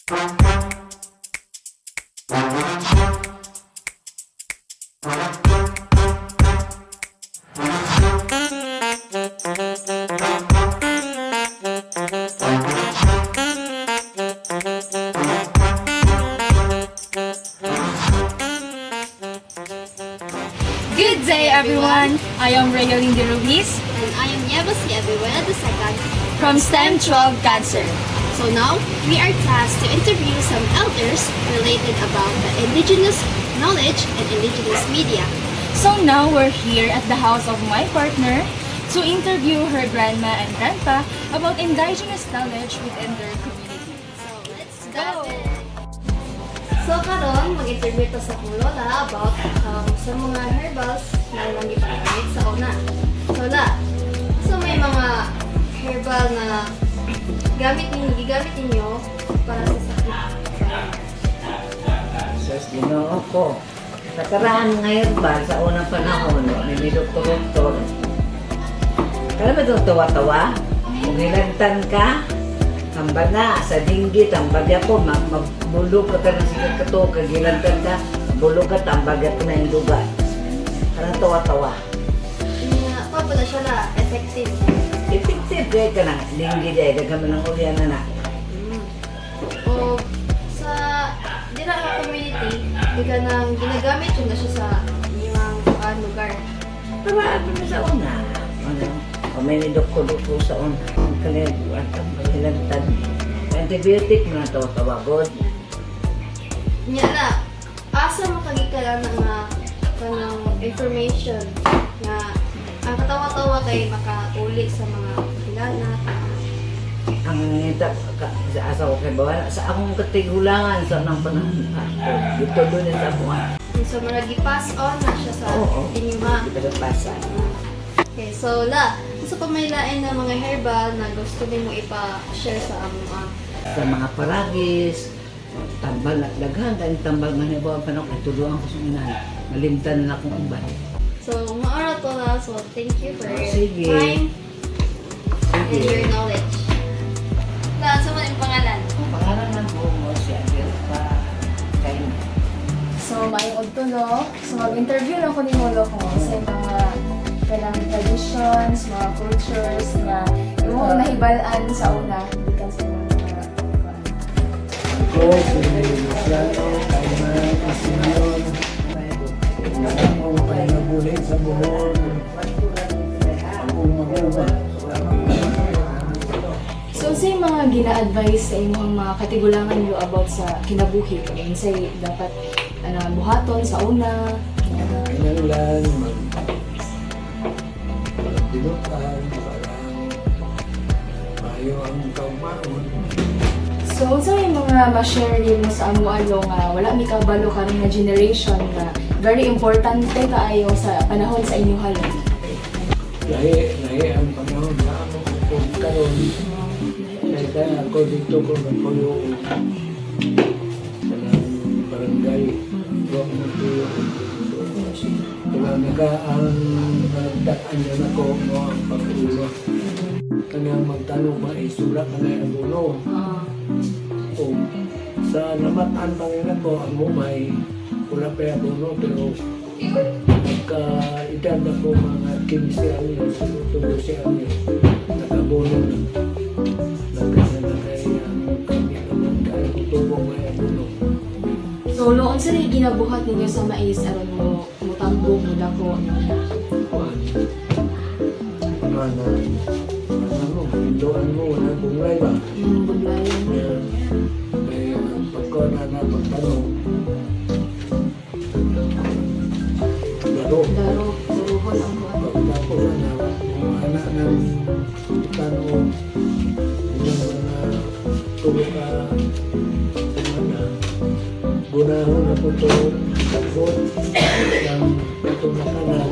Good day, everyone! I am Regalyn De Ruiz. And I am Yevas Yeviwela II From STEM 12 Cancer. So now, we are tasked to interview some elders related about the indigenous knowledge and indigenous media. So now we're here at the house of my partner to interview her grandma and grandpa about indigenous knowledge within their community. So let's go! So karon mag-interview to sa kong lola about sa mga herbals na ilang gipagamit sa una. So la, so may mga herbal na gigamit ninyo para sa sakit. Sus, ginoo ko. Nakaraan ng herbal sa unang panahon, may doktor-doktor. Kala ba itong tawa-tawa? Kung hilantan ka, hamba na, sa dinggit, ang bagya ko, magbulog ka ng sikat ka to, kagilantan ka, bulog ka, ang bagya ko na yung duga. Karang tawa-tawa. Papa na siya na, effective. Effective kaya ka na, dinggit ay, kagami ng ulyan na na. O sa dira ka community, di ka nang ginagamit yun na siya sa inyong lugar. Pero ano na sa una? O may nidoko-doko sa una. Ang kaliguan, ang kagilantan. Antibiotic mo na tawa-tawagod. Nya na, asa makagika lang ng information na ang katawa-tawa kay makauli sa mga kilala. Ang ngita sa asawa kay bawala sa akong katigulangan sa nang panahon dito doon sa buwan. So maragi pass on na siya sa inyo ha. Dito pasa. Okay, so la, gusto ko may lain na mga herbal na gusto din mo ipa-share sa among Sa mga paragis, tambal at daghan tayong tambal man ibaw panok ay tuluan ko sa inan. Malimtan na akong uban. So maara to na, so thank you for your Sige. time and your knowledge. La, sa mga pangalan? Ang pangalan ng buong mo si Adelpa Kain. So, maayong tulo. So, mag-interview lang ko ni Molo ko sa mga kanang traditions, mga cultures na yung nahibalaan sa una. Because sa mga Ako, si Luciano, Kaiman, Isinyon, akong painabulit sa buhon, akong mag-uba. So, sa mga gina-advise sa inyong mga katigulangan nyo about sa kinabuhi, kung say dapat buhaton sa una, Kailangan magdinutan, parang mayo ang kaumaon. so, sa mga ma-share mo sa amo-ano nga wala mi kabalo karon nga generation na very importante kaayo sa panahon sa inyong halin. Lahi ang panahon na ako kung karoon. Kaya ako dito ko nagpuyo sa barangay. Huwag mo tuyo. Kaya ang nagdaan yan ako mo ang pag-ulo. Kanya magtanong ba isulat na yung abuno. Kung sa namatan Panginoon ko, ang mumay, wala pa yung abuno, pero nagka-edad ako mga 15 anyos, 12 anyos, nag-abuno na. Nagkaya ang kami naman kaya kutubong may abuno. So, noon sa ginabuhat ninyo sa mais aron mo mutambog mo dako Doon mo, wala bunglay ba? yung buglayan mo. May pagkona na pagtanong. Daro, daruhon ang kuwan. Pagtapos na yung anak ng tanong, yung mga tulog ka sa mga gunahon na po ito, tagbot, ng itong nakanan,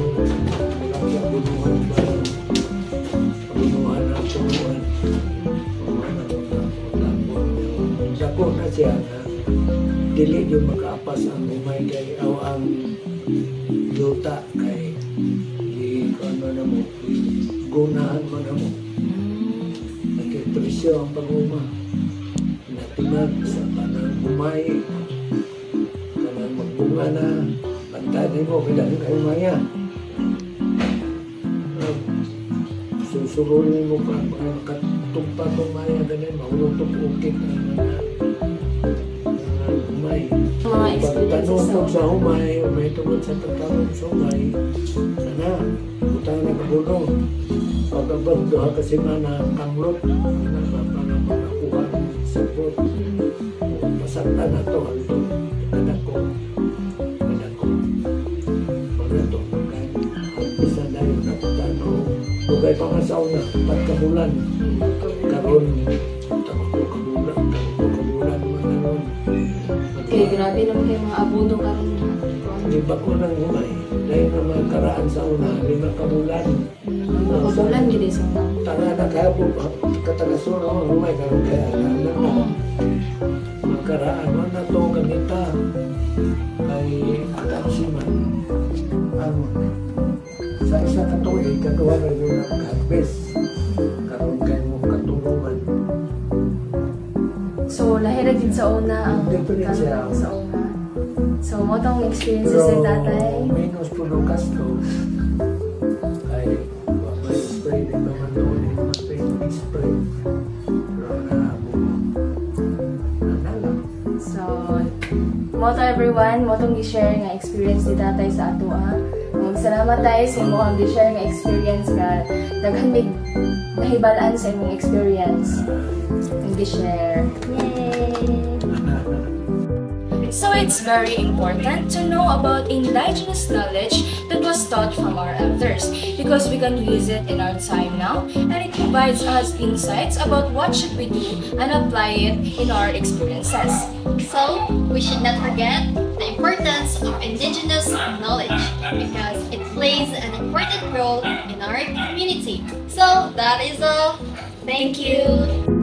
bunuhan ba? Bunuhan ang tuluan. Sako na siya na dili yung makaapas ang umay kay aw ang luta kay ano na mo, gunahan mo na mo. Nagkitrisyo ang pag-uma. pagkatimag sa kanang humay, kanang magbunga na, bantayan mo, kailangan kayo maya. Susurunin mo pa, mga makatugpa itong maya, ganun, mahulong tukukit ang mga humay. Mga experiences Pagtanong sa humay, o may tungkol sa pagtanong sa humay, sana, utang na kabuno. Pagkabag doha kasi mana kanglot, para makakuha ng sabot. Pasakta na to, halto, anak ko. Pag ito, isa na yung naputano. Lugay pa nga sa una, pagkabulan. Karoon, takot ko kabulan man na nun. Okay, grabe naman kayo mga abuno karon. Liba ko ng humay. Dahil na mga karaan sa una, 5 kabulan. Mabulan gid sa mga. Tanga na kahapon, katagasun ako, humay karoon kaya anak na. Mga karaan, na to ganita. Kay Atansiman. Ano, sa isa katuloy, katuwa na yun ang harvest. Karoon kayo mong katulungan. So lahira gid sa una ang Different siya. sa una. So mo tong experiences sa tatay. Minus po ng kasto. Ay, may spray din naman doon. May spray. Pero nalang. So mo to everyone, mo tong gi-share nga experience ni tatay sa ato salamat tayo sa imong gi-share nga experience nga daghan mig nahibalaan sa imong experience. Ang gi-share. Yay! So it's very important to know about indigenous knowledge that was taught from our elders because we can use it in our time now and it provides us insights about what should we do and apply it in our experiences. So, we should not forget the importance of indigenous knowledge because it plays an important role in our community. So, that is all. Thank you.